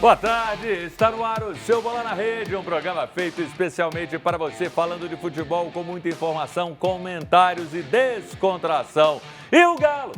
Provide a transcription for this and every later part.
Boa tarde, está no ar o seu Bola na Rede, um programa feito especialmente para você, falando de futebol com muita informação, comentários e descontração. E o Galo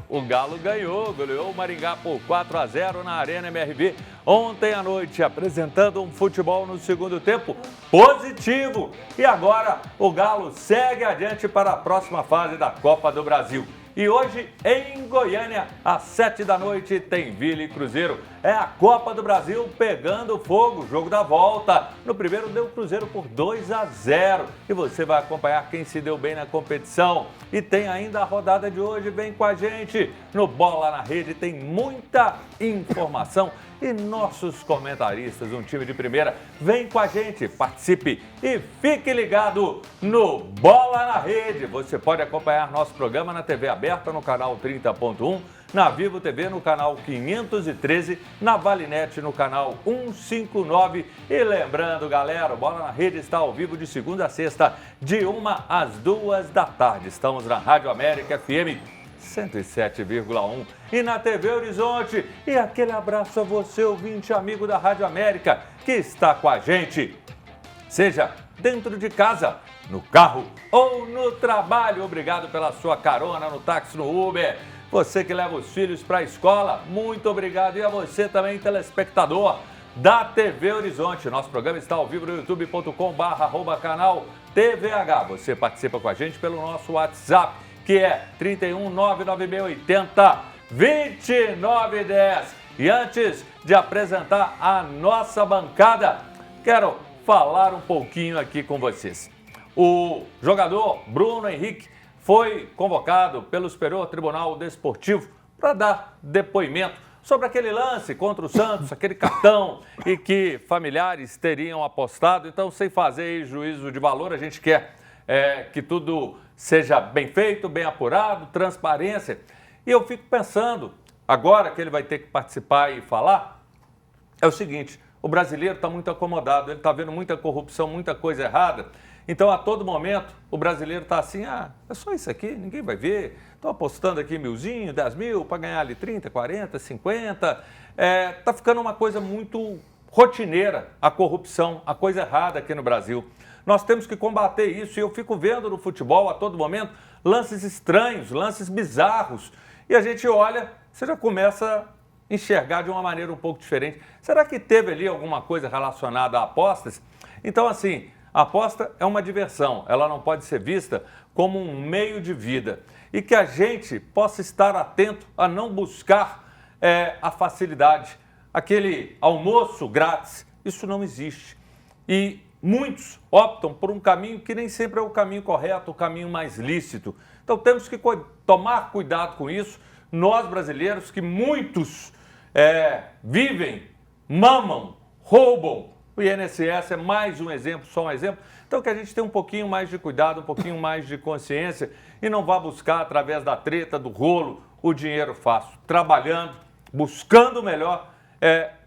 goleou o Maringá por 4-0 na Arena MRV ontem à noite, apresentando um futebol no segundo tempo positivo. E agora o Galo segue adiante para a próxima fase da Copa do Brasil. E hoje, em Goiânia, às 7 da noite, tem Vila e Cruzeiro. É a Copa do Brasil pegando fogo, jogo da volta. No primeiro deu o Cruzeiro por 2-0. E você vai acompanhar quem se deu bem na competição. E tem ainda a rodada de hoje, vem com a gente. No Bola na Rede tem muita informação. E nossos comentaristas, um time de primeira, vem com a gente, participe e fique ligado no Bola na Rede. Você pode acompanhar nosso programa na TV aberta no canal 30.1, na Vivo TV no canal 513, na Valinet no canal 159. E lembrando, galera, o Bola na Rede está ao vivo de segunda a sexta, de 1 às 2 da tarde. Estamos na Rádio América FM 107,1 e na TV Horizonte. E aquele abraço a você, ouvinte amigo da Rádio América, que está com a gente, seja dentro de casa, no carro ou no trabalho. Obrigado pela sua carona no táxi, no Uber. Você que leva os filhos para a escola, muito obrigado. E a você também, telespectador da TV Horizonte. Nosso programa está ao vivo no youtube.com/canal TVH. Você participa com a gente pelo nosso WhatsApp, que é 31 99680 2910. E antes de apresentar a nossa bancada, quero falar um pouquinho aqui com vocês. O jogador Bruno Henrique foi convocado pelo Superior Tribunal Desportivo para dar depoimento sobre aquele lance contra o Santos, aquele cartão, e que familiares teriam apostado. Então, sem fazer juízo de valor, a gente quer que tudo seja bem feito, bem apurado, transparência. E eu fico pensando, agora que ele vai ter que participar e falar, é o seguinte: o brasileiro está muito acomodado, ele está vendo muita corrupção, muita coisa errada. Então, a todo momento, o brasileiro está assim, é só isso aqui, ninguém vai ver. Estou apostando aqui 1.000, 10 mil para ganhar ali 30, 40, 50. Está ficando uma coisa muito rotineira, a corrupção, a coisa errada aqui no Brasil. Nós temos que combater isso, e eu fico vendo no futebol a todo momento lances estranhos, lances bizarros, e a gente olha, você já começa a enxergar de uma maneira um pouco diferente. Será que teve ali alguma coisa relacionada a apostas? Então, assim, a aposta é uma diversão, ela não pode ser vista como um meio de vida, e que a gente possa estar atento a não buscar a facilidade, aquele almoço grátis. Isso não existe. E muitos optam por um caminho que nem sempre é o caminho correto, o caminho mais lícito. Então temos que tomar cuidado com isso. Nós brasileiros, que muitos vivem, mamam, roubam. O INSS é mais um exemplo, só um exemplo. Então que a gente tenha um pouquinho mais de cuidado, um pouquinho mais de consciência e não vá buscar através da treta, do rolo, o dinheiro fácil. Trabalhando, buscando o melhor,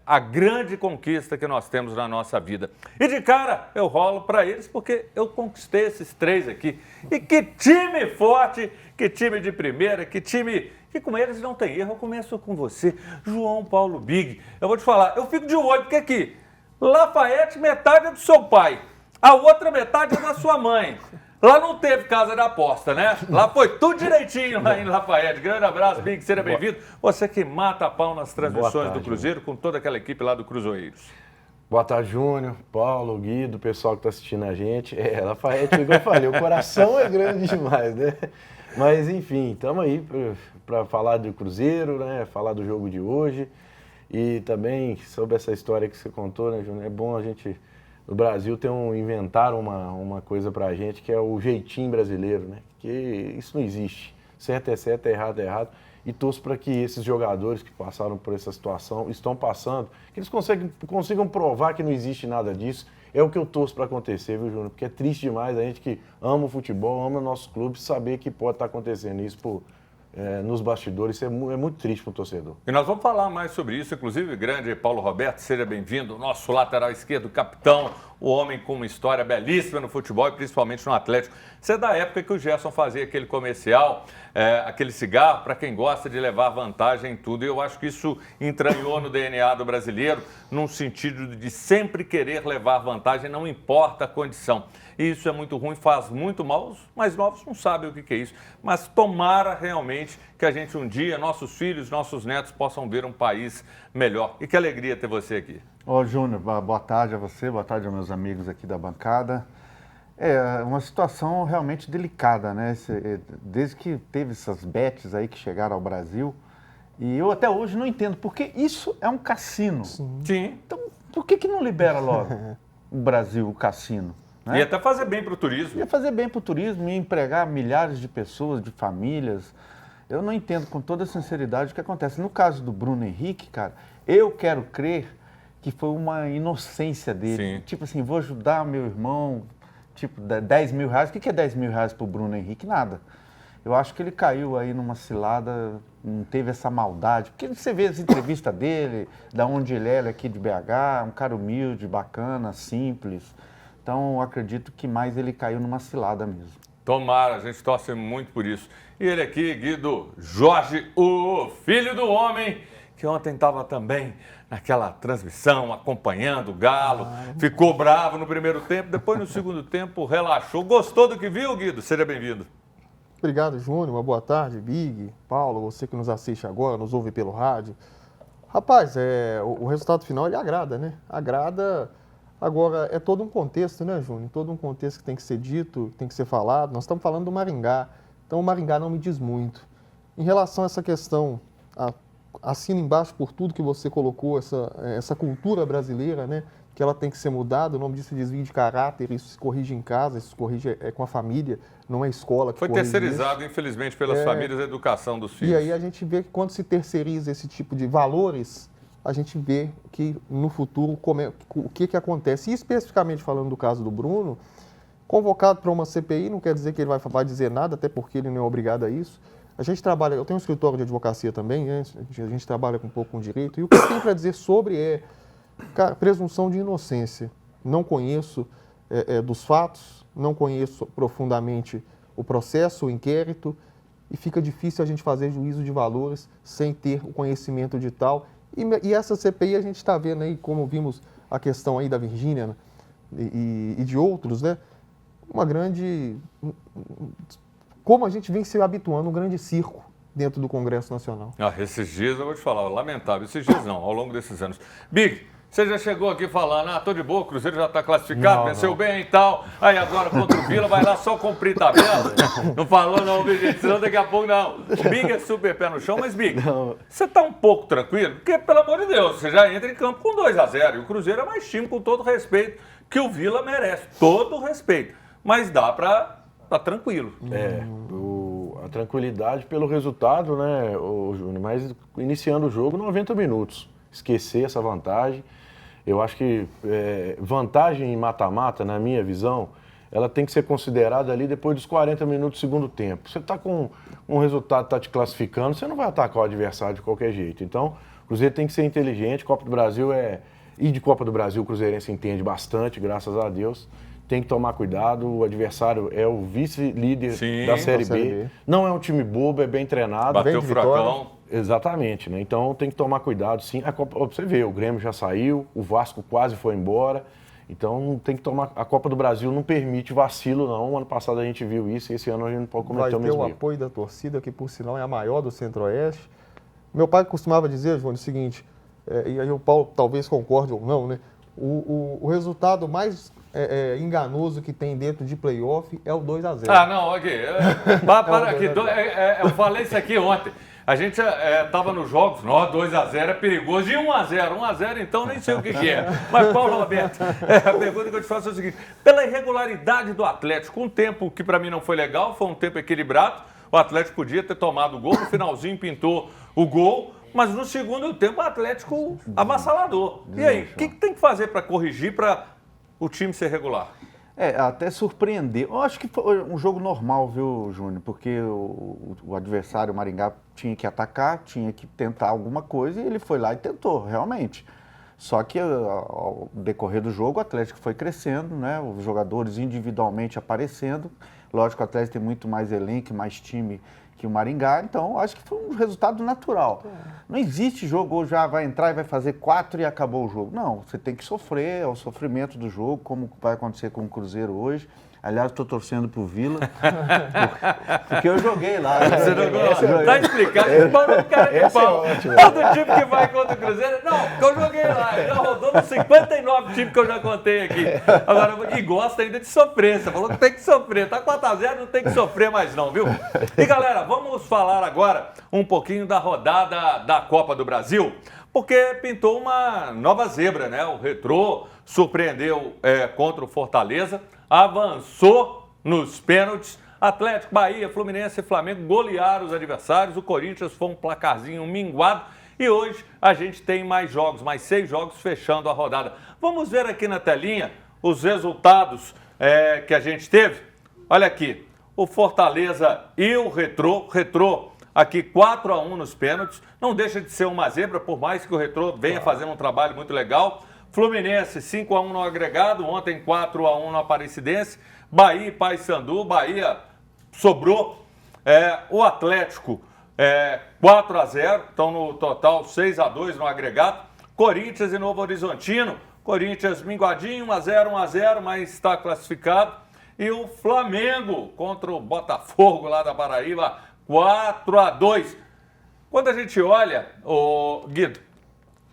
a grande conquista que nós temos na nossa vida. E de cara eu rolo para eles porque eu conquistei esses três aqui. E que time forte, que time de primeira, que time que com eles não tem erro. Eu começo com você, João Paulo Big. Eu vou te falar, eu fico de olho porque aqui, Lafayette, metade é do seu pai, a outra metade é da sua mãe. Lá não teve casa de aposta, né? Lá foi tudo direitinho lá em Lafayette. Grande abraço, Big, seja bem-vindo. Você que mata a pau nas transmissões do Cruzeiro com toda aquela equipe lá do Cruzoeiros. Boa tarde, Júnior, Paulo, Guido, pessoal que está assistindo a gente. Lafayette, igual eu falei, o coração é grande demais, né? Mas, enfim, estamos aí para falar do Cruzeiro, né? Falar do jogo de hoje. E também sobre essa história que você contou, né, Júnior? É bom a gente, no Brasil, inventaram uma coisa pra gente que é o jeitinho brasileiro, né? Que isso não existe. Certo é certo, errado é errado. E torço para que esses jogadores que passaram por essa situação, estão passando, que eles consigam provar que não existe nada disso. É o que eu torço para acontecer, viu, Júnior? Porque é triste demais a gente que ama o futebol, ama o nosso clube, saber que pode estar acontecendo isso por nos bastidores. Isso é muito triste para o torcedor. E nós vamos falar mais sobre isso, inclusive, grande Paulo Roberto, seja bem-vindo, nosso lateral esquerdo, capitão, o homem com uma história belíssima no futebol e principalmente no Atlético. Você é da época que o Gerson fazia aquele comercial, aquele cigarro, para quem gosta de levar vantagem em tudo. E eu acho que isso entranhou no DNA do brasileiro, num sentido de sempre querer levar vantagem, não importa a condição. E isso é muito ruim, faz muito mal. Os mais novos não sabem o que é isso. Mas tomara realmente que a gente um dia, nossos filhos, nossos netos, possam ver um país melhor. E que alegria ter você aqui. Ô, Júnior, boa tarde a você, boa tarde aos meus amigos aqui da bancada. É uma situação realmente delicada, né? Desde que teve essas bets aí que chegaram ao Brasil, e eu até hoje não entendo, porque isso é um cassino. Sim. Então, por que não libera logo o Brasil, o cassino? Né? E até fazer bem para o turismo. Ia fazer bem para o turismo, ia empregar milhares de pessoas, de famílias. Eu não entendo com toda sinceridade o que acontece. No caso do Bruno Henrique, cara, eu quero crer que foi uma inocência dele. Sim. Tipo assim, vou ajudar meu irmão, tipo, 10 mil reais. O que é 10 mil reais para o Bruno Henrique? Nada. Eu acho que ele caiu aí numa cilada, não teve essa maldade. Porque você vê as entrevistas dele, da onde ele é aqui de BH, um cara humilde, bacana, simples. Então, eu acredito que mais ele caiu numa cilada mesmo. Tomara, a gente torce muito por isso. E ele aqui, Guido Jorge, o filho do homem, que ontem estava também naquela transmissão, acompanhando o Galo. Ficou bravo no primeiro tempo, depois no segundo tempo relaxou. Gostou do que viu, Guido? Seja bem-vindo. Obrigado, Júnior. Uma boa tarde, Big, Paulo, você que nos assiste agora, nos ouve pelo rádio. Rapaz, o resultado final ele agrada, né? Agrada. Agora, é todo um contexto, né, Júnior? Todo um contexto que tem que ser dito, tem que ser falado. Nós estamos falando do Maringá, então o Maringá não me diz muito. Em relação a essa questão, assina embaixo por tudo que você colocou, essa cultura brasileira, né? Que ela tem que ser mudada, o nome disso é desvio de caráter, isso se corrige em casa, isso se corrige com a família, não é a escola que Foi corrige terceirizado, isso. infelizmente, pelas famílias a educação dos filhos. E aí a gente vê que quando se terceiriza esse tipo de valores, a gente vê que no futuro o que acontece. E especificamente falando do caso do Bruno, convocado para uma CPI não quer dizer que ele vai dizer nada, até porque ele não é obrigado a isso. A gente trabalha, eu tenho um escritório de advocacia também, né? A gente trabalha um pouco com direito, e o que eu tenho para dizer sobre presunção de inocência. Não conheço dos fatos, não conheço profundamente o processo, o inquérito, e fica difícil a gente fazer juízo de valores sem ter o conhecimento de tal. E essa CPI a gente está vendo aí, como vimos a questão aí da Virgínia, né? e de outros, né? Uma grande... Como a gente vem se habituando, um grande circo dentro do Congresso Nacional. Esses dias eu vou te falar, lamentável, esses dias não, ao longo desses anos. Big, você já chegou aqui falando, tô de boa, o Cruzeiro já está classificado, venceu bem e tal, aí agora contra o Vila vai lá só cumprir tabela. Não falou não, Big, senão daqui a pouco não. O Big é super pé no chão, mas Big, você está um pouco tranquilo? Porque, pelo amor de Deus, você já entra em campo com 2-0 e o Cruzeiro é mais time, com todo o respeito que o Vila merece, todo o respeito. Mas dá para estar tranquilo. A tranquilidade pelo resultado, né, Júnior? Mas iniciando o jogo 90 minutos. Esquecer essa vantagem. Eu acho que vantagem em mata-mata, na minha visão, ela tem que ser considerada ali depois dos 40 minutos do segundo tempo. Você está com um resultado, está te classificando, você não vai atacar o adversário de qualquer jeito. Então, o Cruzeiro tem que ser inteligente. Copa do Brasil E de Copa do Brasil o Cruzeirense entende bastante, graças a Deus. Tem que tomar cuidado, o adversário é o vice-líder da Série B. Não é um time bobo, é bem treinado. Bateu o Furacão. Exatamente, né? Então tem que tomar cuidado, sim. A Copa, você vê, o Grêmio já saiu, o Vasco quase foi embora. Então tem que tomar. A Copa do Brasil não permite vacilo, não. Ano passado a gente viu isso e esse ano a gente não pode cometer o mesmo erro. Vai ter o apoio da torcida, que por sinal é a maior do Centro-Oeste. Meu pai costumava dizer, João, o seguinte, e aí o Paulo talvez concorde ou não, né? O resultado mais enganoso que tem dentro de playoff é o 2-0. Não, aqui. Para aqui. Eu falei isso aqui ontem. A gente estava nos jogos, 2-0 é perigoso. E 1-0 então nem sei o que é. Mas, Paulo Roberto, a pergunta que eu te faço é o seguinte: pela irregularidade do Atlético, um tempo que para mim não foi legal, foi um tempo equilibrado, o Atlético podia ter tomado o gol, no finalzinho pintou o gol, mas no segundo tempo o Atlético avassalador. E aí, o que tem que fazer para corrigir, para o time ser regular? Até surpreender. Eu acho que foi um jogo normal, viu, Júnior? Porque o adversário, o Maringá, tinha que atacar, tinha que tentar alguma coisa e ele foi lá e tentou, realmente. Só que ao decorrer do jogo, o Atlético foi crescendo, né? Os jogadores individualmente aparecendo. Lógico, o Atlético tem muito mais elenco, mais time que o Maringá, então acho que foi um resultado natural. Não existe jogo hoje, vai entrar e vai fazer 4 e acabou o jogo. Não, você tem que sofrer, é o sofrimento do jogo, como vai acontecer com o Cruzeiro hoje. Aliás, estou torcendo pro Vila, porque eu joguei lá. Você jogou lá? Tá explicado. Mano, um cara de pau. Todo time que vai contra o Cruzeiro. Não, porque eu joguei lá. Já rodou nos 59 times que eu já contei aqui. Agora, e gosta ainda de sofrer. Você falou que tem que sofrer. Tá 4-0, não tem que sofrer mais não, viu? E galera, vamos falar agora um pouquinho da rodada da Copa do Brasil. Porque pintou uma nova zebra, né? O Retrô surpreendeu contra o Fortaleza, avançou nos pênaltis. Atlético, Bahia, Fluminense e Flamengo golearam os adversários. O Corinthians foi um placarzinho minguado. E hoje a gente tem mais jogos, mais 6 jogos fechando a rodada. Vamos ver aqui na telinha os resultados que a gente teve. Olha aqui, o Fortaleza e o Retrô. Retrô aqui 4-1 nos pênaltis. Não deixa de ser uma zebra, por mais que o Retrô venha fazendo um trabalho muito legal. Fluminense 5-1 no agregado, ontem 4-1 no Aparecidense. Bahia e Paysandu, Bahia sobrou. O Atlético 4-0, então no total 6-2 no agregado. Corinthians e Novo Horizontino, Corinthians minguadinho, 1-0, mas está classificado. E o Flamengo contra o Botafogo lá da Paraíba, 4-2. Quando a gente olha, Guido,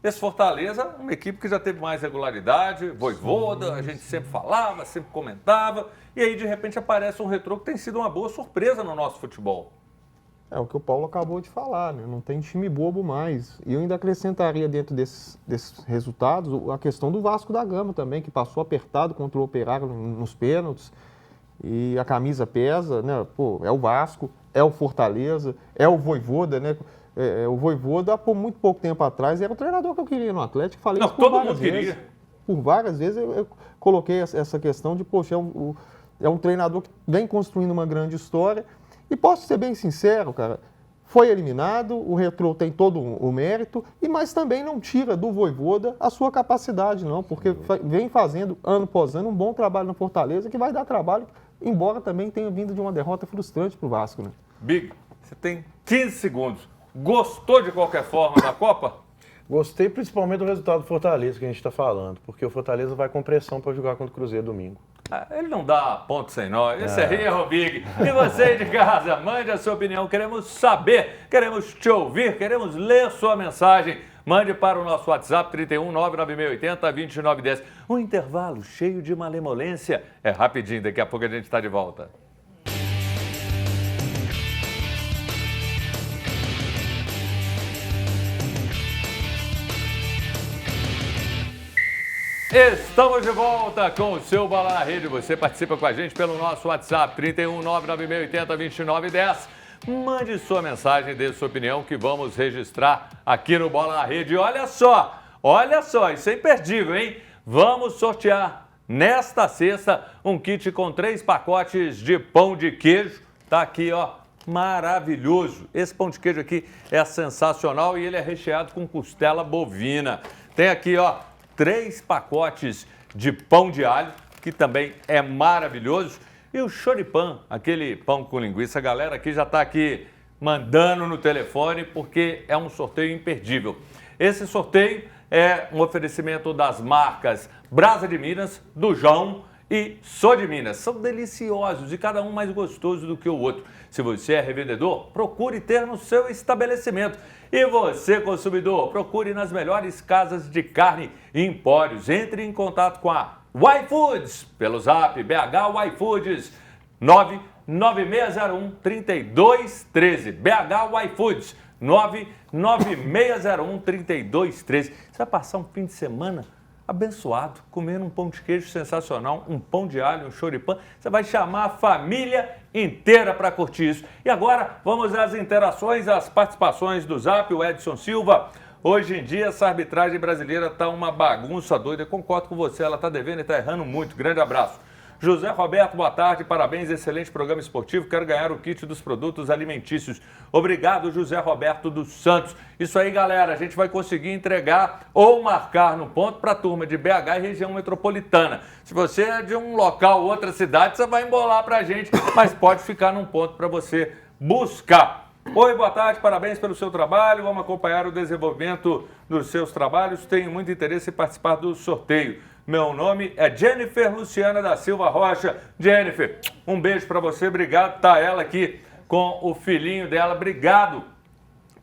esse Fortaleza, uma equipe que já teve mais regularidade, Vojvoda, a gente sempre falava, sempre comentava, e aí de repente aparece um Retrô que tem sido uma boa surpresa no nosso futebol. É o que o Paulo acabou de falar, né? Não tem time bobo mais. E eu ainda acrescentaria dentro desses resultados a questão do Vasco da Gama também, que passou apertado contra o Operário nos pênaltis, e a camisa pesa, né? Pô, é o Vasco, é o Fortaleza, é o Vojvoda, né? O Vojvoda, por muito pouco tempo atrás, era o treinador que eu queria no Atlético. Falei isso por várias vezes. Por várias vezes eu coloquei essa questão de, poxa, é um treinador que vem construindo uma grande história. E posso ser bem sincero, cara, foi eliminado, o Retrô tem todo o mérito, mas também não tira do Vojvoda a sua capacidade, não, porque vem fazendo, ano após ano, um bom trabalho no Fortaleza, que vai dar trabalho, embora também tenha vindo de uma derrota frustrante para o Vasco, né? Big, você tem 15 segundos. Gostou de qualquer forma da Copa? Gostei principalmente do resultado do Fortaleza que a gente está falando, porque o Fortaleza vai com pressão para jogar contra o Cruzeiro domingo. Ele não dá ponto sem nó. Esse é erro, Big. E você de casa, mande a sua opinião. Queremos saber, queremos te ouvir, queremos ler sua mensagem. Mande para o nosso WhatsApp 31 99680 2910. Um intervalo cheio de malemolência. É rapidinho, daqui a pouco a gente está de volta. Estamos de volta com o seu Bola na Rede. Você participa com a gente pelo nosso WhatsApp 31 99680 2910. Mande sua mensagem, dê sua opinião que vamos registrar aqui no Bola na Rede. Olha só, isso é imperdível, hein? Vamos sortear nesta sexta um kit com 3 pacotes de pão de queijo. Tá aqui, ó, maravilhoso. Esse pão de queijo aqui é sensacional e ele é recheado com costela bovina. Tem aqui, ó, 3 pacotes de pão de alho, que também é maravilhoso. E o choripan, aquele pão com linguiça, a galera aqui já está aqui mandando no telefone, porque é um sorteio imperdível. Esse sorteio é um oferecimento das marcas Brasa de Minas, do João e Sou de Minas. São deliciosos e cada um mais gostoso do que o outro. Se você é revendedor, procure ter no seu estabelecimento. E você, consumidor, procure nas melhores casas de carne e empórios. Entre em contato com a iFoods pelo zap BH iFoods 99601-3213. BH iFoods 99601-3213. Você vai passar um fim de semana abençoado, comendo um pão de queijo sensacional, um pão de alho, um choripan. Você vai chamar a família inteira para curtir isso. E agora, vamos às interações, às participações do Zap, o Edson Silva. Hoje em dia, essa arbitragem brasileira está uma bagunça doida. Eu concordo com você, ela está devendo e está errando muito. Grande abraço. José Roberto, boa tarde, parabéns, excelente programa esportivo, quero ganhar o kit dos produtos alimentícios. Obrigado, José Roberto dos Santos. Isso aí, galera, a gente vai conseguir entregar ou marcar no ponto para a turma de BH e região metropolitana. Se você é de um local, outra cidade, você vai embolar para a gente, mas pode ficar num ponto para você buscar. Oi, boa tarde, parabéns pelo seu trabalho, vamos acompanhar o desenvolvimento dos seus trabalhos, tenho muito interesse em participar do sorteio. Meu nome é Jennifer Luciana da Silva Rocha. Jennifer, um beijo para você, obrigado, tá ela aqui com o filhinho dela, obrigado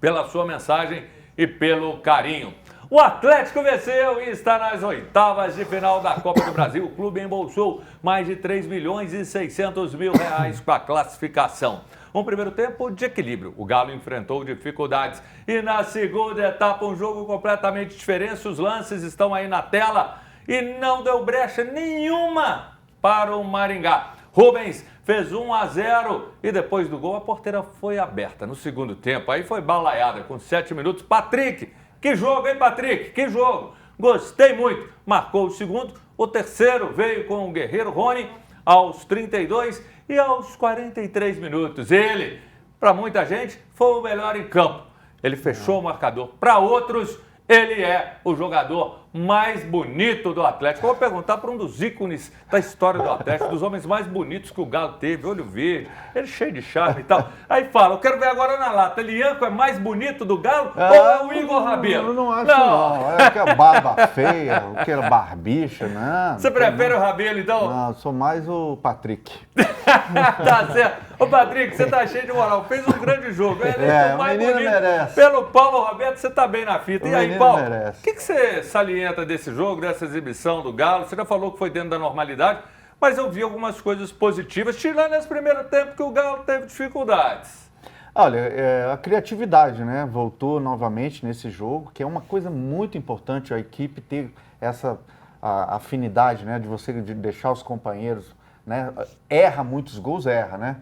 pela sua mensagem e pelo carinho. O Atlético venceu e está nas oitavas de final da Copa do Brasil. O clube embolsou mais de 3 milhões e 600 mil reais com a classificação. Um primeiro tempo de equilíbrio. O Galo enfrentou dificuldades. E na segunda etapa, um jogo completamente diferente. Os lances estão aí na tela. E não deu brecha nenhuma para o Maringá. Rubens fez 1-0 e depois do gol a porteira foi aberta. No segundo tempo, aí foi balaiada com 7 minutos. Patrick, que jogo, hein, Patrick? Que jogo! Gostei muito. Marcou o segundo. O terceiro veio com o guerreiro Rony aos 32 e aos 43 minutos. Ele, para muita gente, foi o melhor em campo. Ele fechou o marcador. Para outros, ele é o jogador mais bonito do Atlético. Eu vou perguntar para um dos ícones da história do Atlético, dos homens mais bonitos que o Galo teve, olho verde, ele cheio de charme e tal. Aí fala, eu quero ver agora na lata, Lianco é mais bonito do Galo ou é o Igor Rabelo? Eu não acho não. É aquela barba feia, aquela barbicha, não. Você prefere o Rabelo, então? Não, eu sou mais o Patrick. Tá certo. Ô, Patrick, você tá cheio de moral. Fez um grande jogo. Ele é o mais bonito. Merece. Pelo Paulo Roberto, você tá bem na fita. E aí, Paulo, merece. o que você salienta desse jogo, dessa exibição do Galo? Você já falou que foi dentro da normalidade, mas eu vi algumas coisas positivas, tirando esse primeiro tempo que o Galo teve dificuldades. Olha, a criatividade, né? Voltou novamente nesse jogo, que é uma coisa muito importante a equipe ter essa afinidade, né? De deixar os companheiros, né? Erra muitos gols, né?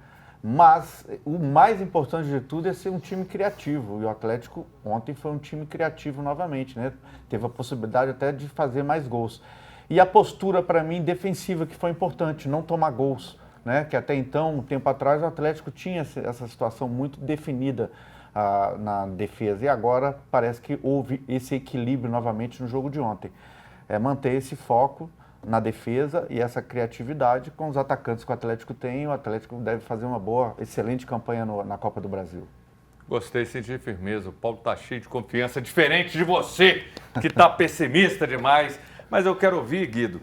Mas o mais importante de tudo é ser um time criativo. E o Atlético ontem foi um time criativo novamente, né? Teve a possibilidade até de fazer mais gols. E a postura, para mim, defensiva, que foi importante, não tomar gols, né? Que até então, um tempo atrás, o Atlético tinha essa situação muito definida na defesa. E agora parece que houve esse equilíbrio novamente no jogo de ontem. Manter esse foco na defesa e essa criatividade com os atacantes que o Atlético tem. O Atlético deve fazer uma excelente campanha na Copa do Brasil. Gostei, senti firmeza. O Paulo tá cheio de confiança, diferente de você, que tá pessimista demais. Mas eu quero ouvir, Guido.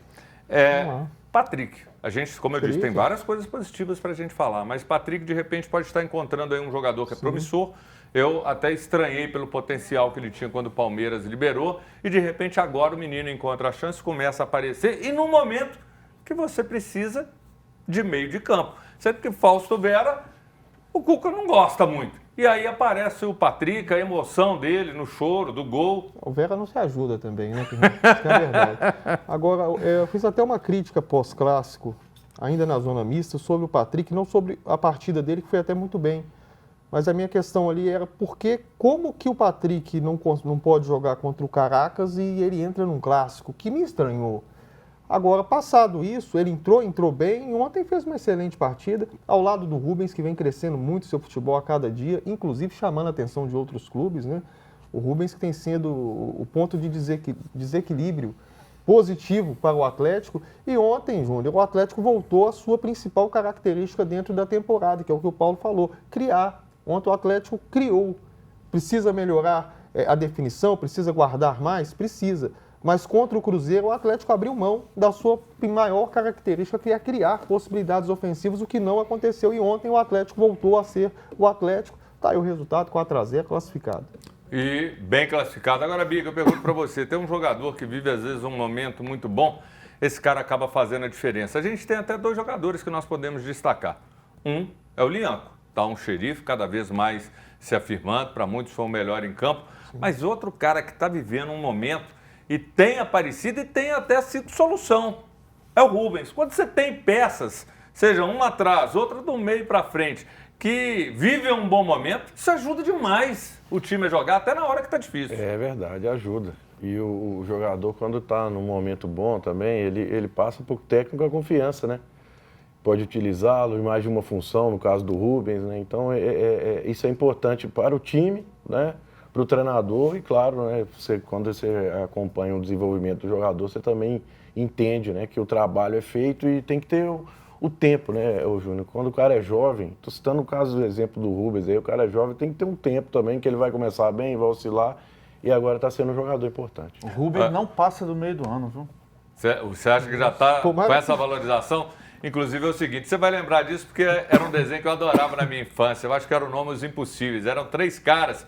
Patrick, a gente, como eu disse, tem várias coisas positivas para a gente falar, mas Patrick, de repente, pode estar encontrando aí um jogador que é promissor. Eu até estranhei pelo potencial que ele tinha quando o Palmeiras liberou e, de repente, agora o menino encontra a chance, começa a aparecer e no momento que você precisa de meio de campo. Sempre que Fausto Vera, o Cuca não gosta muito. E aí aparece o Patrick, a emoção dele no choro, do gol. O Vera não se ajuda também, né? Isso é verdade. Agora, eu fiz até uma crítica pós-clássico, ainda na zona mista, sobre o Patrick, não sobre a partida dele, que foi até muito bem. Mas a minha questão ali era como que o Patrick não pode jogar contra o Caracas e ele entra num clássico, que me estranhou. Agora, passado isso, ele entrou bem e ontem fez uma excelente partida, ao lado do Rubens, que vem crescendo muito seu futebol a cada dia, inclusive chamando a atenção de outros clubes, né? O Rubens que tem sido o ponto de desequilíbrio positivo para o Atlético. E ontem, Júnior, o Atlético voltou à sua principal característica dentro da temporada, que é o que o Paulo falou, criar. Ontem o Atlético criou. Precisa melhorar a definição, precisa guardar mais? Precisa. Mas contra o Cruzeiro, o Atlético abriu mão da sua maior característica, que é criar possibilidades ofensivas, o que não aconteceu. E ontem o Atlético voltou a ser o Atlético. Está aí o resultado, 4-0, classificado. E bem classificado. Agora, Biga, eu pergunto para você, tem um jogador que vive às vezes um momento muito bom, esse cara acaba fazendo a diferença. A gente tem até 2 jogadores que nós podemos destacar. Um é o Lianco. Está um xerife cada vez mais se afirmando, para muitos foi o melhor em campo. Sim. Mas outro cara que está vivendo um momento e tem aparecido e tem até sido solução, é o Rubens. Quando você tem peças, seja uma atrás, outra do meio para frente, que vivem um bom momento, isso ajuda demais o time a jogar, até na hora que está difícil. É verdade, ajuda. E o jogador, quando está num momento bom também, ele passa para o técnico a confiança, né? pode utilizá-lo em mais de uma função, no caso do Rubens, né? Então isso é importante para o time, né? Para o treinador e, claro, né? Quando você acompanha o desenvolvimento do jogador, você também entende, né? Que o trabalho é feito e tem que ter o tempo, né, Júnior? Quando o cara é jovem, estou citando o caso do exemplo do Rubens, aí o cara é jovem, tem que ter um tempo também, que ele vai começar bem, vai oscilar, e agora está sendo um jogador importante. O Rubens não passa do meio do ano, viu? Você acha que já está com essa valorização? Inclusive é o seguinte, você vai lembrar disso porque era um desenho que eu adorava na minha infância, eu acho que era o nome Os Impossíveis, eram 3 caras,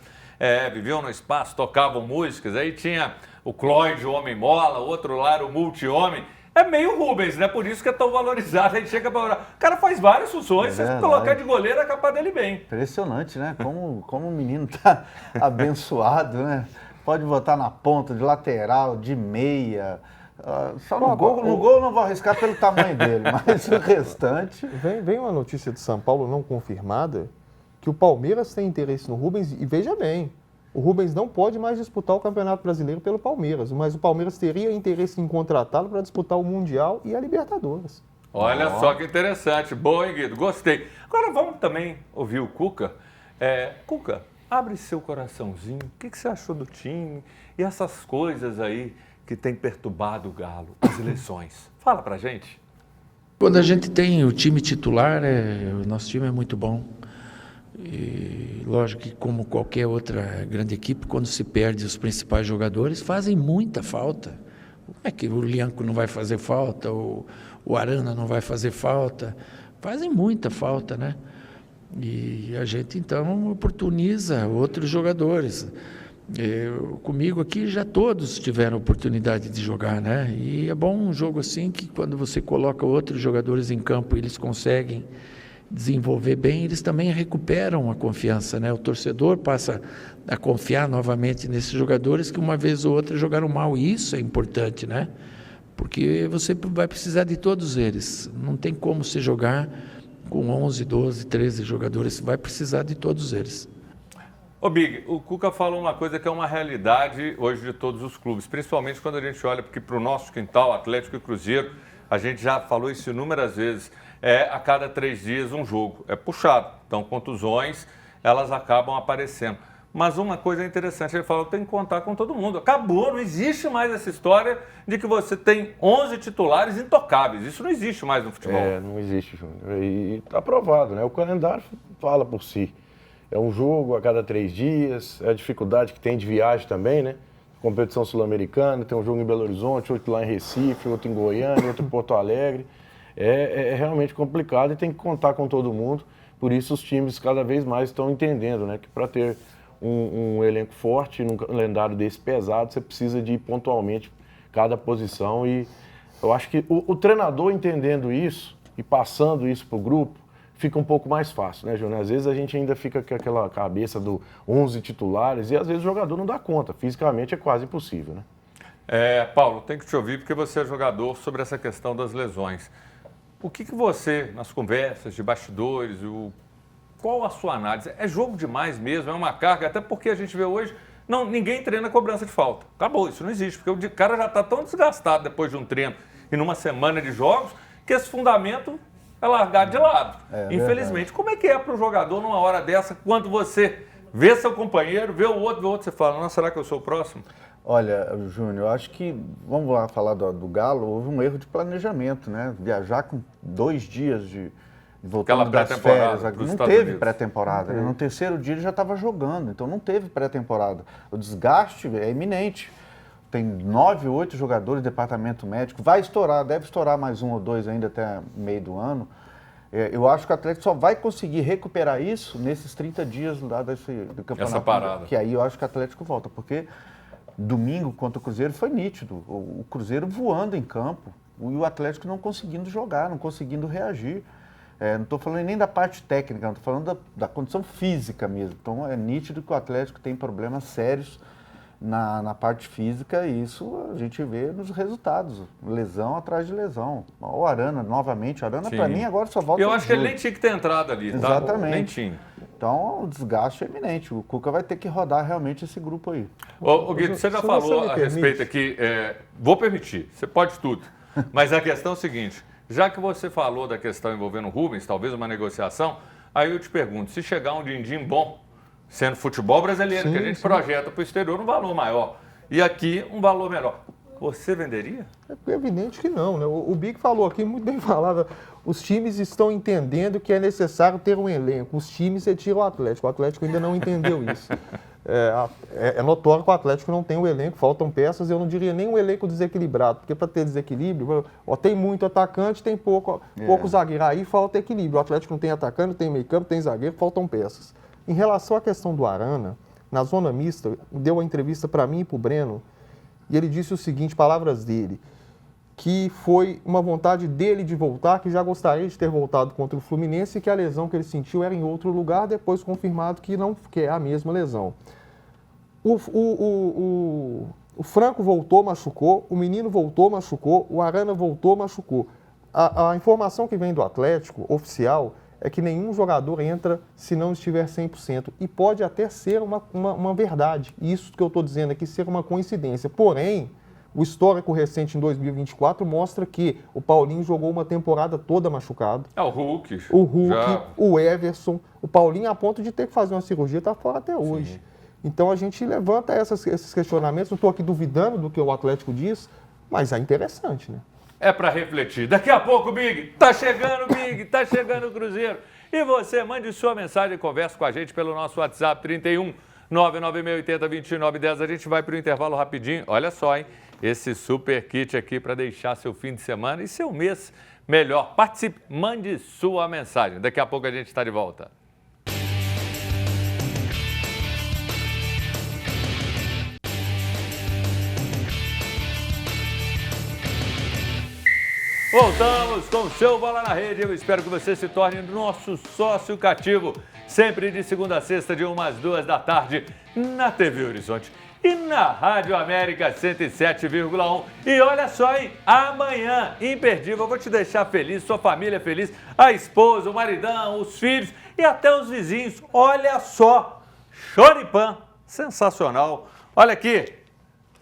viviam no espaço, tocavam músicas, aí tinha o Cloyd, o Homem-Mola, o outro lá era o Multi-Homem. É meio Rubens, né? Por isso que é tão valorizado. Aí chega para o cara faz várias funções, se você colocar de goleiro, é capaz dele bem. Impressionante, né? Como o menino tá abençoado, né? Pode botar na ponta, de lateral, de meia. Só no gol eu não vou arriscar pelo tamanho dele, mas o restante... Vem uma notícia de São Paulo não confirmada, que o Palmeiras tem interesse no Rubens, e veja bem, o Rubens não pode mais disputar o Campeonato Brasileiro pelo Palmeiras, mas o Palmeiras teria interesse em contratá-lo para disputar o Mundial e a Libertadores. Olha só que interessante. Boa, hein, Guido? Gostei. Agora vamos também ouvir o Cuca. Cuca, abre seu coraçãozinho. O que você achou do time? E essas coisas aí que tem perturbado o Galo, as eleições. Fala pra gente. Quando a gente tem o time titular, o nosso time é muito bom. E lógico que, como qualquer outra grande equipe, quando se perde os principais jogadores, fazem muita falta. Como é que o Lianco não vai fazer falta, o Arana não vai fazer falta? Fazem muita falta, né? E a gente, então, oportuniza outros jogadores. Comigo aqui já todos tiveram oportunidade de jogar, né? E é bom um jogo assim que, quando você coloca outros jogadores em campo, eles conseguem desenvolver bem, eles também recuperam a confiança, né? O torcedor passa a confiar novamente nesses jogadores que uma vez ou outra jogaram mal, e isso é importante, né? Porque você vai precisar de todos eles, não tem como você jogar com 11, 12, 13 jogadores, vai precisar de todos eles. Ô Big, o Cuca falou uma coisa que é uma realidade hoje de todos os clubes, principalmente quando a gente olha para o nosso quintal, Atlético e Cruzeiro, a gente já falou isso inúmeras vezes, a cada 3 dias um jogo, é puxado, então contusões, elas acabam aparecendo. Mas uma coisa interessante, ele falou, tem que contar com todo mundo, acabou, não existe mais essa história de que você tem 11 titulares intocáveis, isso não existe mais no futebol. Não existe, Júnior, e está provado, né? O calendário fala por si. É um jogo a cada 3 dias, é a dificuldade que tem de viagem também, né? Competição sul-americana, tem um jogo em Belo Horizonte, outro lá em Recife, outro em Goiânia, outro em Porto Alegre. É realmente complicado e tem que contar com todo mundo. Por isso os times cada vez mais estão entendendo, né? Que para ter um elenco forte, num calendário desse pesado, você precisa de ir pontualmente cada posição. E eu acho que o treinador entendendo isso e passando isso para o grupo, fica um pouco mais fácil, né, Júnior? Às vezes a gente ainda fica com aquela cabeça do 11 titulares e às vezes o jogador não dá conta. Fisicamente é quase impossível, né? Paulo, tem que te ouvir porque você é jogador, sobre essa questão das lesões. O que você, nas conversas de bastidores, qual a sua análise? É jogo demais mesmo? É uma carga? Até porque a gente vê hoje, ninguém treina cobrança de falta. Acabou, isso não existe, porque o cara já está tão desgastado depois de um treino e numa semana de jogos que esse fundamento é largado de lado. Infelizmente. Verdade. Como é que é para o jogador numa hora dessa, quando você vê seu companheiro, vê o outro, você fala, nossa, será que eu sou o próximo? Olha, Júnior, eu acho que, vamos lá falar do Galo, houve um erro de planejamento, né? Viajar com 2 dias de voltando das férias, não teve pré-temporada. Né? No terceiro dia ele já estava jogando, então não teve pré-temporada. O desgaste é iminente. Tem 9, 8 jogadores do departamento médico, vai estourar, deve estourar mais 1 ou 2 ainda até meio do ano. Eu acho que o Atlético só vai conseguir recuperar isso nesses 30 dias lá do campeonato. Essa parada. Que aí eu acho que o Atlético volta, porque domingo contra o Cruzeiro foi nítido. O Cruzeiro voando em campo e o Atlético não conseguindo jogar, não conseguindo reagir. Não estou falando nem da parte técnica, estou falando da condição física mesmo. Então é nítido que o Atlético tem problemas sérios na parte física, e isso a gente vê nos resultados, lesão atrás de lesão. O Arana, novamente, o Arana para mim agora só volta. Eu acho que ele nem tinha que ter entrado ali, tá? Exatamente. Nem tinha. Então o desgaste é iminente, o Cuca vai ter que rodar realmente esse grupo aí. Ô Guido, você já falou a respeito aqui, vou permitir, você pode tudo, mas a questão é o seguinte, Já que você falou da questão envolvendo o Rubens, talvez uma negociação, aí eu te pergunto, se chegar um din-din bom, sendo futebol brasileiro, que a gente projeta para o exterior um valor maior, e aqui um valor menor, você venderia? É evidente que não, né? O Big falou aqui, muito bem falado, os times estão entendendo que é necessário ter um elenco. Os times retiram o Atlético ainda não entendeu isso. É notório que o Atlético não tem um elenco, faltam peças, eu não diria nem um elenco desequilibrado, porque para ter desequilíbrio, tem muito atacante, tem pouco zagueiro, aí falta equilíbrio. O Atlético não tem atacante, tem meio campo, tem zagueiro, faltam peças. Em relação à questão do Arana, na zona mista, deu uma entrevista para mim e para o Breno, e ele disse o seguinte, palavras dele, que foi uma vontade dele de voltar, que já gostaria de ter voltado contra o Fluminense e que a lesão que ele sentiu era em outro lugar, depois confirmado que não que é a mesma lesão. O Franco voltou, machucou, o Menino voltou, machucou, o Arana voltou, machucou. A informação que vem do Atlético, oficial, é que nenhum jogador entra se não estiver 100%. E pode até ser uma verdade. Isso que eu estou dizendo aqui ser uma coincidência. Porém, o histórico recente em 2024 mostra que o Paulinho jogou uma temporada toda machucado. O Hulk. O Hulk, o Everson. O Paulinho, a ponto de ter que fazer uma cirurgia, está fora até hoje. Sim. Então, a gente levanta esses questionamentos. Não estou aqui duvidando do que o Atlético diz, mas é interessante, né? É para refletir. Daqui a pouco, Big, tá chegando o Big, tá chegando o Cruzeiro. E você mande sua mensagem e converse com a gente pelo nosso WhatsApp 31 99680 2910. A gente vai para o intervalo rapidinho. Olha só, hein? Esse super kit aqui para deixar seu fim de semana e seu mês melhor. Participe, mande sua mensagem. Daqui a pouco a gente está de volta. Voltamos com o seu Bola na Rede. Eu espero que você se torne nosso sócio cativo. Sempre de segunda a sexta, de 1 às 2 da tarde, na TV Horizonte e na Rádio América 107,1. E olha só, hein? Amanhã, imperdível, eu vou te deixar feliz, sua família feliz, a esposa, o maridão, os filhos e até os vizinhos. Olha só, choripã, sensacional. Olha aqui.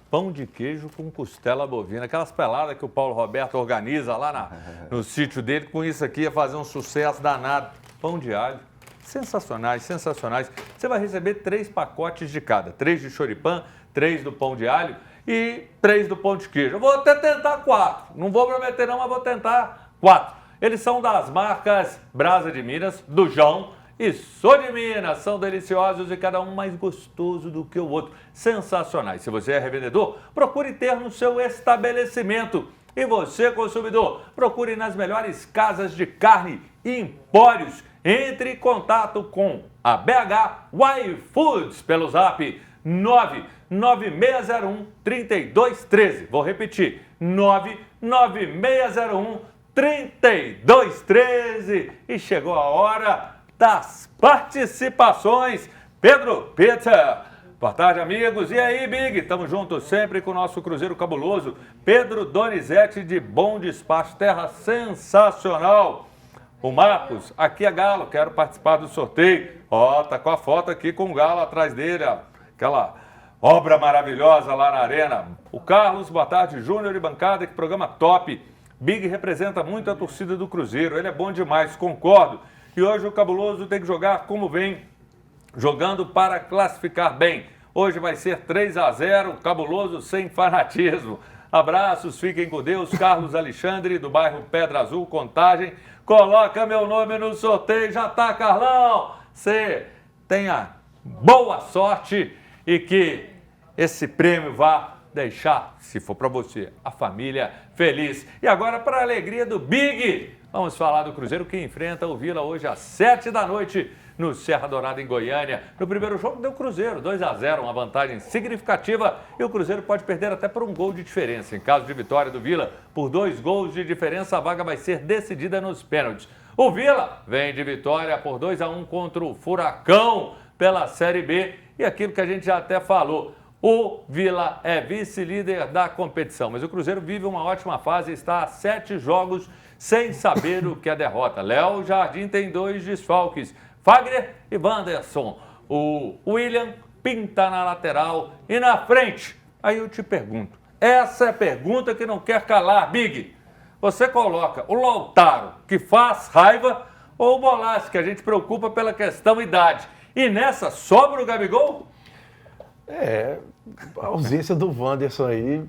Pão de queijo com costela bovina, aquelas peladas que o Paulo Roberto organiza lá no sítio dele, com isso aqui ia fazer um sucesso danado. Pão de alho, sensacionais, sensacionais. Você vai receber 3 pacotes de cada, 3 de choripã, 3 do pão de alho e 3 do pão de queijo. Eu vou até tentar 4, não vou prometer não, mas vou tentar 4. Eles são das marcas Brasa de Minas, do João e Sou de Minas. São deliciosos e cada um mais gostoso do que o outro. Sensacionais. Se você é revendedor, procure ter no seu estabelecimento. E você, consumidor, procure nas melhores casas de carne e empórios. Entre em contato com a BH Y Foods pelo zap 99601-3213. Vou repetir, 99601-3213. E chegou a hora das participações. Pedro Peter. Boa tarde, amigos. E aí, Big? Estamos juntos sempre com o nosso Cruzeiro Cabuloso. Pedro Donizete de Bom Despacho, terra sensacional. O Marcos, aqui é Galo, quero participar do sorteio. Tá com a foto aqui com o Galo atrás dele, aquela obra maravilhosa lá na arena. O Carlos, boa tarde, Júnior e bancada, que programa top. Big representa muito a torcida do Cruzeiro, ele é bom demais, concordo. E hoje o Cabuloso tem que jogar como vem, jogando para classificar bem. Hoje vai ser 3-0, Cabuloso sem fanatismo. Abraços, fiquem com Deus. Carlos Alexandre, do bairro Pedra Azul, Contagem. Coloca meu nome no sorteio, já tá, Carlão. Você tenha boa sorte e que esse prêmio vá deixar, se for para você, a família feliz. E agora, para a alegria do Big, vamos falar do Cruzeiro que enfrenta o Vila hoje às 7 da noite no Serra Dourada, em Goiânia. No primeiro jogo deu Cruzeiro, 2-0, uma vantagem significativa e o Cruzeiro pode perder até por um gol de diferença. Em caso de vitória do Vila, por 2 gols de diferença, a vaga vai ser decidida nos pênaltis. O Vila vem de vitória por 2-1 contra o Furacão pela Série B e aquilo que a gente já até falou. O Vila é vice-líder da competição, mas o Cruzeiro vive uma ótima fase e está a 7 jogos sem saber o que é derrota. Léo Jardim tem 2 desfalques, Fagner e Wanderson. O William pinta na lateral e na frente. Aí eu te pergunto, essa é a pergunta que não quer calar, Big. você coloca o Lautaro, que faz raiva, ou o Bolassi, que a gente preocupa pela questão idade. E nessa, sobra o Gabigol? A ausência do Wanderson aí,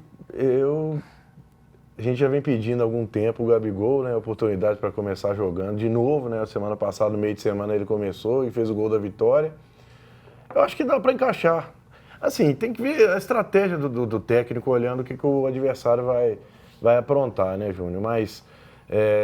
a gente já vem pedindo há algum tempo o Gabigol, né, oportunidade para começar jogando de novo, né, a semana passada, no meio de semana ele começou e fez o gol da vitória. Eu acho que dá para encaixar. Assim, tem que ver a estratégia do técnico olhando o que o adversário vai aprontar, né, Júnior? Mas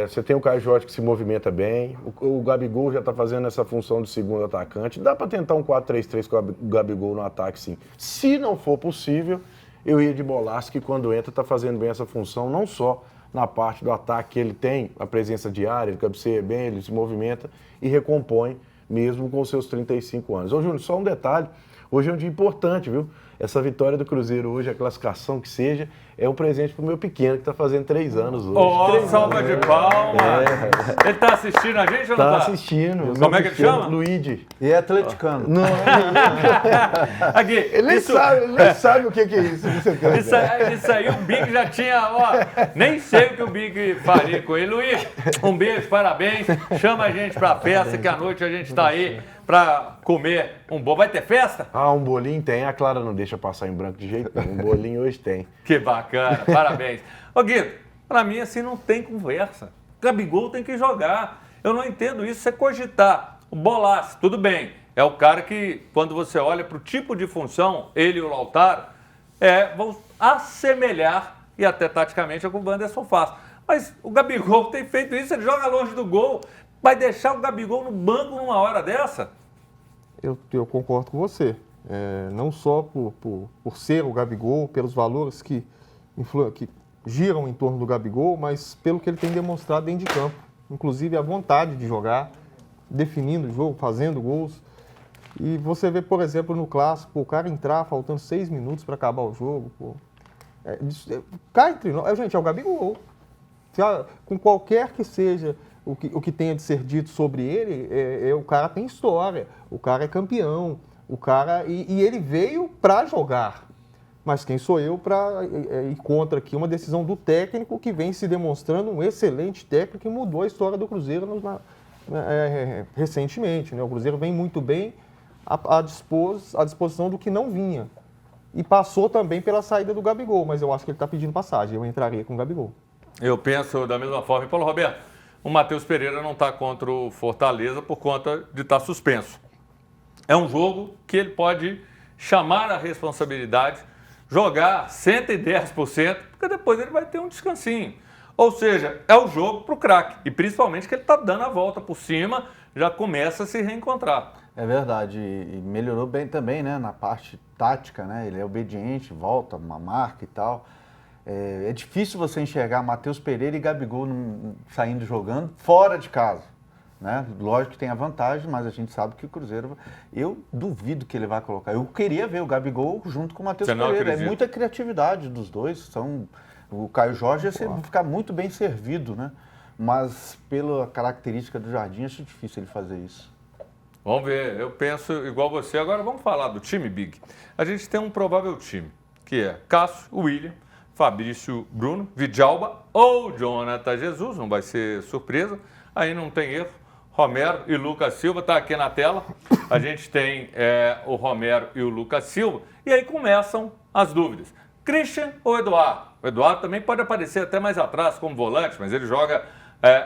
você tem o Caio Jorge que se movimenta bem, o Gabigol já está fazendo essa função de segundo atacante. Dá para tentar um 4-3-3 com o Gabigol no ataque, sim. Se não for possível, eu ia de Bolassi, que quando entra está fazendo bem essa função, não só na parte do ataque, que ele tem a presença diária, ele cabeceia bem, ele se movimenta e recompõe mesmo com seus 35 anos. Ô, Júnior, só um detalhe, hoje é um dia importante, viu? Essa vitória do Cruzeiro hoje, a classificação que seja, é um presente pro meu pequeno, que está fazendo 3 anos hoje. Salva de palmas! Ele está assistindo a gente ou não Tá está? assistindo. Como é que ele chama? Luigi. E é atleticano. Não, Aqui, ele nem sabe o que é isso. Isso aí o Big já tinha, nem sei o que o Big faria com ele. Luiz, um beijo, parabéns. Chama a gente pra festa, que à noite a gente tá aí pra comer um bolo. Vai ter festa? Um bolinho tem, a Clara não deixa passar em branco de jeito nenhum. Um bolinho hoje tem. Que bacana, parabéns. Ô Guido, pra mim assim não tem conversa. Gabigol tem que jogar. Eu não entendo isso, você cogitar. O Bolassi, tudo bem. É o cara que, quando você olha pro tipo de função, ele e o Lautaro, vão assemelhar, e até taticamente é o que o Wanderson faz. Mas o Gabigol tem feito isso, ele joga longe do gol. Vai deixar o Gabigol no banco numa hora dessa? Eu concordo com você. Não só por ser o Gabigol, pelos valores que giram em torno do Gabigol, mas pelo que ele tem demonstrado dentro de campo. Inclusive a vontade de jogar, definindo o jogo, fazendo gols. E você vê, por exemplo, no Clássico, o cara entrar faltando 6 minutos para acabar o jogo. Cá entre nós, gente, é o Gabigol. Com qualquer que seja o que tenha de ser dito sobre ele, o cara tem história, o cara é campeão, o cara e ele veio para jogar. Mas quem sou eu para ir contra aqui uma decisão do técnico que vem se demonstrando um excelente técnico que mudou a história do Cruzeiro recentemente, né? O Cruzeiro vem muito bem à disposição do que não vinha. E passou também pela saída do Gabigol, mas eu acho que ele está pedindo passagem, eu entraria com o Gabigol. Eu penso da mesma forma. E Paulo Roberto, o Matheus Pereira não está contra o Fortaleza por conta de estar suspenso. É um jogo que ele pode chamar a responsabilidade, jogar 110%, porque depois ele vai ter um descansinho. Ou seja, é o jogo para o craque. E principalmente que ele está dando a volta por cima, já começa a se reencontrar. É verdade, e melhorou bem também, né, na parte tática, né, ele é obediente, volta, uma marca e tal. É difícil você enxergar Matheus Pereira e Gabigol saindo jogando fora de casa, né? Lógico que tem a vantagem, mas a gente sabe que o Cruzeiro, eu duvido que ele vai colocar. Eu queria ver o Gabigol junto com o Matheus Pereira. Acredita? É muita criatividade dos dois. O Caio Jorge ia ficar muito bem servido, né? Mas pela característica do Jardim, acho difícil ele fazer isso. Vamos ver, eu penso igual você. Agora vamos falar do time, Big. A gente tem um provável time, que é Cássio, William, Fabrício, Bruno, Vidalba ou Jonathan Jesus, não vai ser surpresa. Aí não tem erro. Romero e Lucas Silva, está aqui na tela. A gente tem o Romero e o Lucas Silva. E aí começam as dúvidas. Christian ou Eduardo? O Eduardo também pode aparecer até mais atrás como volante, mas ele joga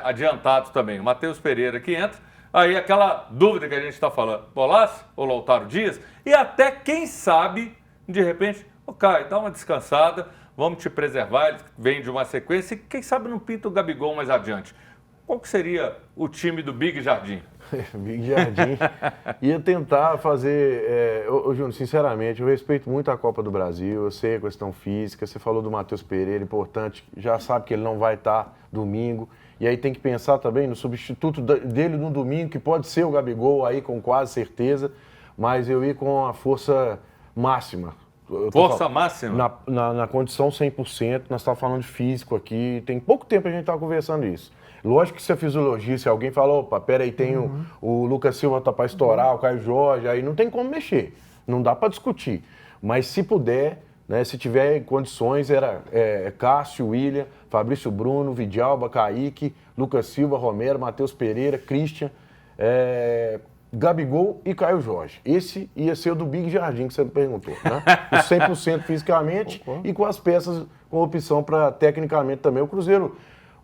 adiantado também. O Matheus Pereira que entra. Aí aquela dúvida que a gente está falando. Bolassi ou Lautaro Dias? E até quem sabe, de repente, Caio, dá uma descansada, vamos te preservar, ele vem de uma sequência. E quem sabe não pinta o Gabigol mais adiante. Qual que seria o time do Big Jardim? Big Jardim ia tentar fazer... Júnior, sinceramente, eu respeito muito a Copa do Brasil, eu sei a questão física, você falou do Matheus Pereira, importante, já sabe que ele não vai estar domingo, e aí tem que pensar também no substituto dele no domingo, que pode ser o Gabigol aí com quase certeza, mas eu ia com a força máxima. Força máxima? Na condição 100%, nós estamos falando de físico aqui, tem pouco tempo a gente estava conversando isso. Lógico que se a fisiologia, se alguém fala, opa, peraí, tem o Lucas Silva tá para estourar, o Caio Jorge, aí não tem como mexer, não dá para discutir. Mas se puder, né? Se tiver condições, era Cássio, William, Fabrício Bruno, Vidalba, Kaique, Lucas Silva, Romero, Matheus Pereira, Christian, Gabigol e Caio Jorge. Esse ia ser o do Big Jardim, que você me perguntou, né? O 100% fisicamente e com as peças com opção para tecnicamente também. O Cruzeiro,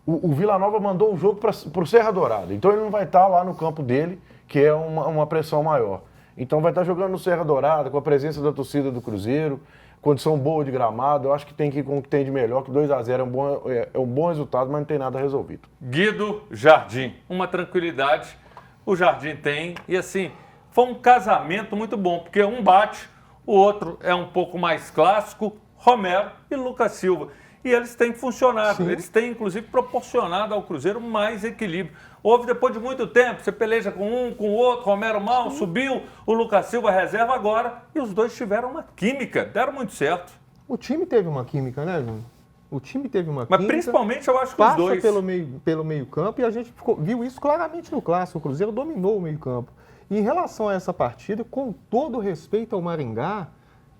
o Vila Nova mandou o jogo para o Serra Dourada, então ele não vai estar lá no campo dele, que é uma pressão maior. Então vai estar jogando no Serra Dourada, com a presença da torcida do Cruzeiro, condição boa de gramado. Eu acho que tem que ir com o que tem de melhor, que 2-0 é um bom resultado, mas não tem nada resolvido. Guido Jardim, uma tranquilidade o Jardim tem, e assim, foi um casamento muito bom, porque um bate, o outro é um pouco mais clássico, Romero e Lucas Silva. E eles têm funcionado, Sim. eles têm inclusive proporcionado ao Cruzeiro mais equilíbrio. Houve depois de muito tempo, você peleja com um, com o outro, Romero mal, subiu, o Lucas Silva reserva agora, e os dois tiveram uma química, deram muito certo. O time teve uma química, né, Júnior? O time teve uma Mas química. principalmente eu acho que os Passa dois... pelo meio campo e a gente viu isso claramente no Clássico. O Cruzeiro dominou o meio campo. E em relação a essa partida, com todo respeito ao Maringá,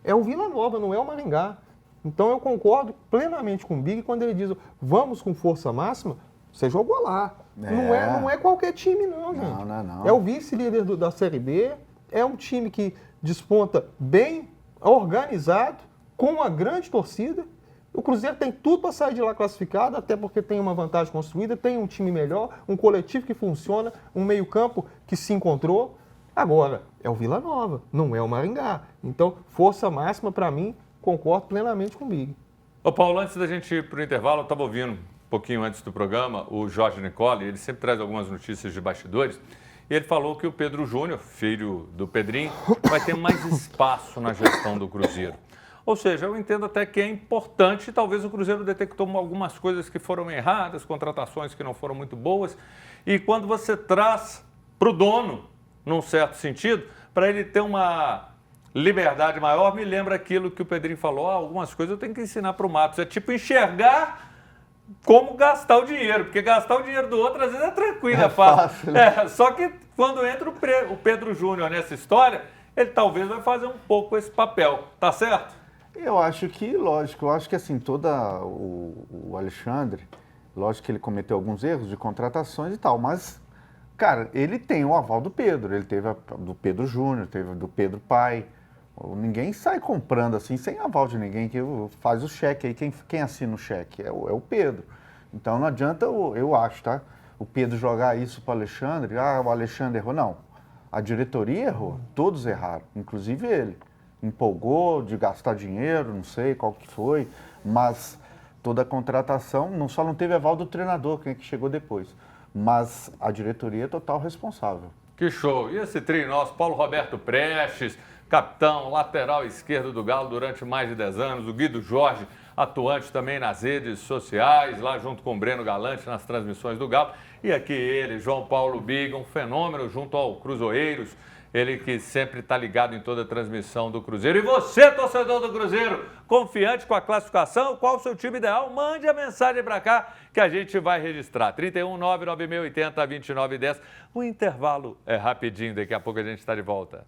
é o Vila Nova, não é o Maringá. Então eu concordo plenamente com o Big quando ele diz, vamos com força máxima, você jogou lá. Não é qualquer time não, gente. Não. É o vice-líder da Série B, é um time que desponta bem, organizado, com uma grande torcida. O Cruzeiro tem tudo para sair de lá classificado, até porque tem uma vantagem construída, tem um time melhor, um coletivo que funciona, um meio-campo que se encontrou. Agora, é o Vila Nova, não é o Maringá. Então, força máxima para mim, concordo plenamente com o Big. Ô Paulo, antes da gente ir para o intervalo, eu estava ouvindo um pouquinho antes do programa o Jorge Nicole, ele sempre traz algumas notícias de bastidores, e ele falou que o Pedro Júnior, filho do Pedrinho, vai ter mais espaço na gestão do Cruzeiro. Ou seja, eu entendo até que é importante, talvez o Cruzeiro detectou algumas coisas que foram erradas, contratações que não foram muito boas, e quando você traz para o dono, num certo sentido, para ele ter uma liberdade maior, me lembra aquilo que o Pedrinho falou, algumas coisas eu tenho que ensinar para o Matos, é tipo enxergar como gastar o dinheiro, porque gastar o dinheiro do outro às vezes é tranquilo, é fácil. Só que quando entra o Pedro Júnior nessa história, ele talvez vai fazer um pouco esse papel, tá certo? Eu acho que, lógico, assim, o Alexandre, lógico que ele cometeu alguns erros de contratações e tal, mas, cara, ele tem o aval do Pedro, ele teve do Pedro Júnior, teve do Pedro pai. Ninguém sai comprando assim, sem aval de ninguém, que faz o cheque aí, quem assina o cheque é o Pedro. Então não adianta, eu acho, tá? O Pedro jogar isso para o Alexandre, o Alexandre errou, não. A diretoria errou, todos erraram, inclusive ele. Empolgou de gastar dinheiro, não sei qual que foi, mas toda a contratação só não teve aval do treinador, quem é que chegou depois, mas a diretoria é total responsável. Que show! E esse trio nosso, Paulo Roberto Prestes, capitão, lateral esquerdo do Galo durante mais de 10 anos, o Guido Jorge, atuante também nas redes sociais, lá junto com o Breno Galante nas transmissões do Galo, e aqui ele, João Paulo Biga, um fenômeno junto ao Cruzoeiros, ele que sempre está ligado em toda a transmissão do Cruzeiro. E você, torcedor do Cruzeiro, confiante com a classificação, qual o seu time ideal? Mande a mensagem para cá que a gente vai registrar. 31-99680-2910. O intervalo é rapidinho, daqui a pouco a gente está de volta.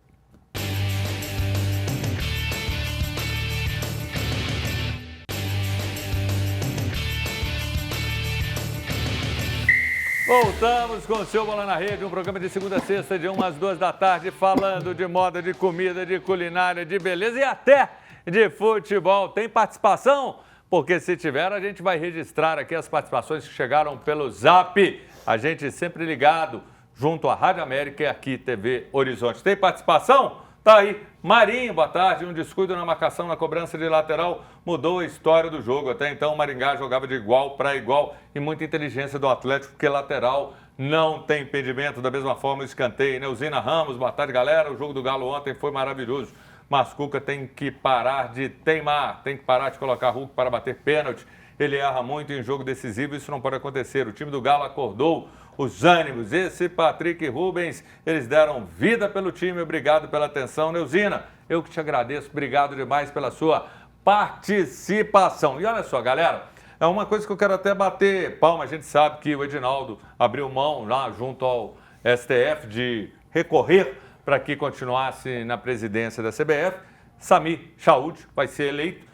Voltamos com o seu Bola na Rede, um programa de segunda a sexta, de 1 às 2 da tarde, falando de moda, de comida, de culinária, de beleza e até de futebol. Tem participação? Porque se tiver, a gente vai registrar aqui as participações que chegaram pelo Zap. A gente sempre ligado junto à Rádio América e aqui TV Horizonte. Tem participação? Tá aí. Marinho, boa tarde. Um descuido na marcação, na cobrança de lateral mudou a história do jogo. Até então o Maringá jogava de igual para igual e muita inteligência do Atlético, porque lateral não tem impedimento. Da mesma forma o escanteio. Neuzina Ramos, boa tarde, galera. O jogo do Galo ontem foi maravilhoso. Mas Cuca tem que parar de teimar, tem que parar de colocar Hulk para bater pênalti. Ele erra muito em jogo decisivo, isso não pode acontecer. O time do Galo acordou os ânimos. Esse Patrick Rubens, eles deram vida pelo time. Obrigado pela atenção, Neuzina. Eu que te agradeço. Obrigado demais pela sua participação. E olha só, galera, é uma coisa que eu quero até bater palma. A gente sabe que o Edinaldo abriu mão lá junto ao STF de recorrer para que continuasse na presidência da CBF. Sami Chaud vai ser eleito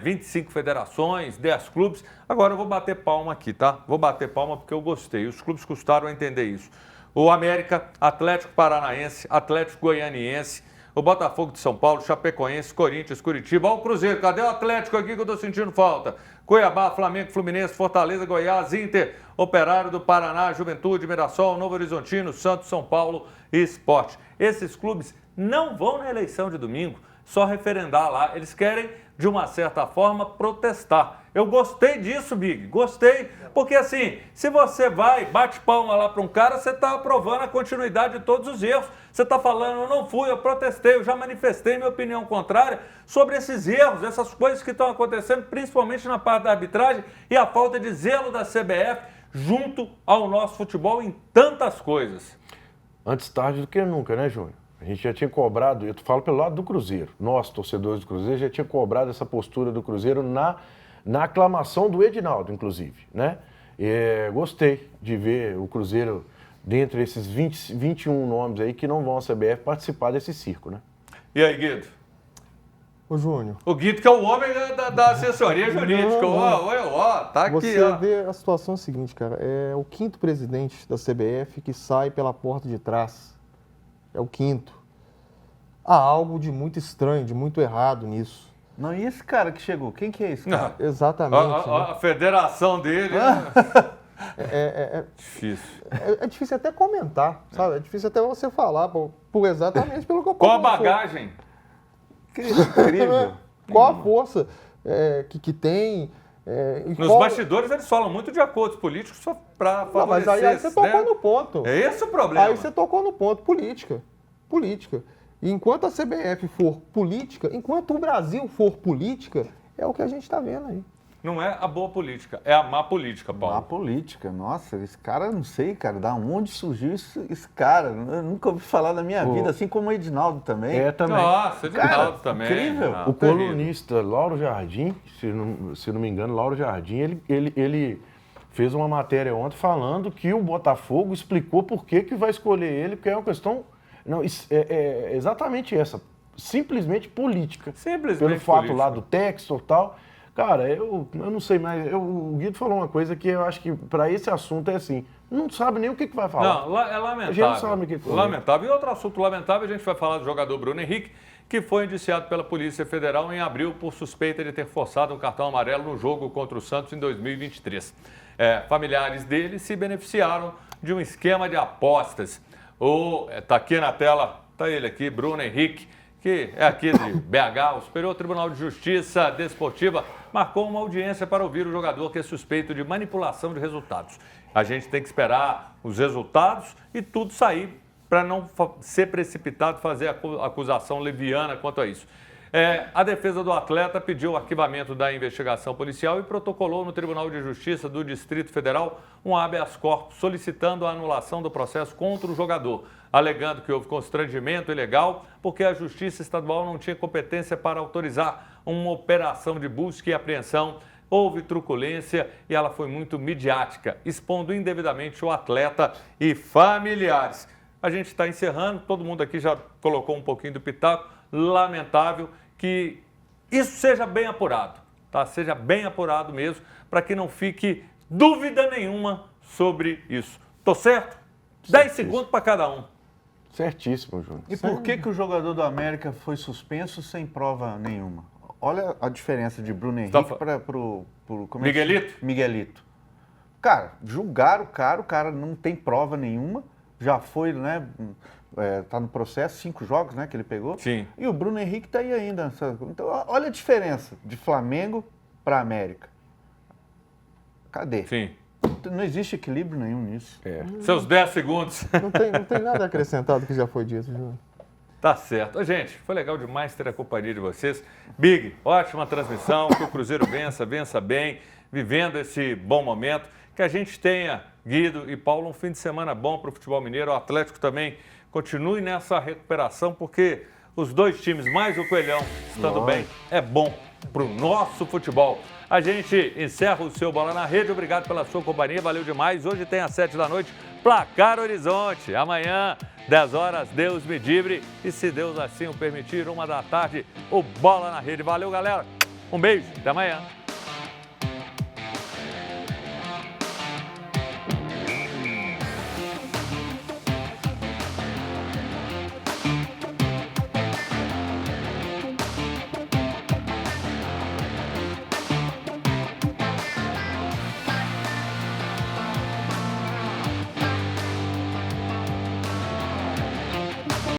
25 federações, 10 clubes. Agora eu vou bater palma aqui, tá? Vou bater palma porque eu gostei. Os clubes custaram a entender isso. O América, Atlético Paranaense, Atlético Goianiense, o Botafogo de São Paulo, Chapecoense, Corinthians, Curitiba. Olha o Cruzeiro, cadê o Atlético aqui que eu tô sentindo falta? Cuiabá, Flamengo, Fluminense, Fortaleza, Goiás, Inter, Operário do Paraná, Juventude, Mirassol, Novo Horizontino, Santos, São Paulo e Sport. Esses clubes não vão na eleição de domingo só referendar lá. Eles querem, de uma certa forma, protestar. Eu gostei disso, Big, gostei. Porque assim, se você vai, bate palma lá para um cara, você está aprovando a continuidade de todos os erros. Você está falando, eu não fui, eu protestei, eu já manifestei minha opinião contrária sobre esses erros, essas coisas que estão acontecendo, principalmente na parte da arbitragem e a falta de zelo da CBF junto ao nosso futebol em tantas coisas. Antes tarde do que nunca, né, Júnior? A gente já tinha cobrado, eu falo pelo lado do Cruzeiro, nós, torcedores do Cruzeiro, já tinha cobrado essa postura do Cruzeiro na aclamação do Edinaldo, inclusive, né? Gostei de ver o Cruzeiro, dentre esses 21 nomes aí que não vão à CBF, participar desse circo, né? E aí, Guido? Ô, Júnior. O Guido que é o homem da assessoria jurídica. Tá aqui, Você ó. vê a situação seguinte, cara, é o 5º presidente da CBF que sai pela porta de trás. É o 5º. Há algo de muito estranho, de muito errado nisso. Não, e esse cara que chegou? Quem que é esse cara? Exatamente. A federação dele. Difícil. É difícil até comentar, sabe? É difícil até você falar, exatamente pelo que eu Qual a bagagem? Incrível. Qual a força que tem. Nos bastidores eles falam muito de acordos políticos só para favorecer. Mas aí você tocou no ponto. É esse o problema. Aí você tocou no ponto. Política. E enquanto a CBF for política, enquanto o Brasil for política, é o que a gente está vendo aí. Não é a boa política, é a má política, Paulo. Má política, nossa, esse cara, não sei, cara, da onde surgiu esse cara? Eu nunca ouvi falar na minha vida, assim como o Edinaldo também. Também. Nossa, Edinaldo também. Incrível. O colunista Lauro Jardim, se não me engano, Lauro Jardim, ele fez uma matéria ontem falando que o Botafogo explicou por que vai escolher ele, porque é uma questão... Não, é exatamente essa, simplesmente política. Simplesmente pelo fato política. lá do texto e tal. Cara, eu não sei mais, o Guido falou uma coisa que eu acho que para esse assunto é assim, não sabe nem o que vai falar. Não, é lamentável. A gente não sabe o que lamentável. E outro assunto lamentável, a gente vai falar do jogador Bruno Henrique, que foi indiciado pela Polícia Federal em abril por suspeita de ter forçado um cartão amarelo no jogo contra o Santos em 2023. Familiares dele se beneficiaram de um esquema de apostas. Tá aqui na tela, tá ele aqui, Bruno Henrique, que é aqui de BH, o Superior Tribunal de Justiça Desportiva marcou uma audiência para ouvir o jogador que é suspeito de manipulação de resultados. A gente tem que esperar os resultados e tudo sair para não ser precipitado, fazer acusação leviana quanto a isso. A defesa do atleta pediu o arquivamento da investigação policial e protocolou no Tribunal de Justiça do Distrito Federal um habeas corpus solicitando a anulação do processo contra o jogador, alegando que houve constrangimento ilegal porque a Justiça Estadual não tinha competência para autorizar uma operação de busca e apreensão. Houve truculência e ela foi muito midiática, expondo indevidamente o atleta e familiares. A gente está encerrando, todo mundo aqui já colocou um pouquinho do pitaco, lamentável que isso seja bem apurado, tá? Seja bem apurado mesmo, para que não fique dúvida nenhuma sobre isso. Tô certo? 10 segundos para cada um. Certíssimo, Júnior. E por que o jogador do América foi suspenso sem prova nenhuma? Olha a diferença de Bruno Henrique para o Miguelito? Miguelito. Cara, julgaram o cara não tem prova nenhuma, já foi, né? Tá no processo, 5 jogos, né, que ele pegou. Sim. E o Bruno Henrique tá aí ainda. Então, olha a diferença de Flamengo para América. Cadê? Sim. Não existe equilíbrio nenhum nisso. Seus 10 segundos. Não tem nada acrescentado que já foi dito, Júnior. Tá certo. Gente, foi legal demais ter a companhia de vocês. Big, ótima transmissão, que o Cruzeiro vença bem, vivendo esse bom momento. Que a gente tenha, Guido e Paulo, um fim de semana bom para o futebol mineiro. O Atlético também continue nessa recuperação, porque os dois times, mais o Coelhão, estando bem, é bom para o nosso futebol. A gente encerra o seu Bola na Rede. Obrigado pela sua companhia, valeu demais. Hoje tem às 7 da noite, Placar Horizonte. Amanhã, 10 horas, Deus me livre. E se Deus assim o permitir, 1 da tarde, o Bola na Rede. Valeu, galera. Um beijo, até amanhã.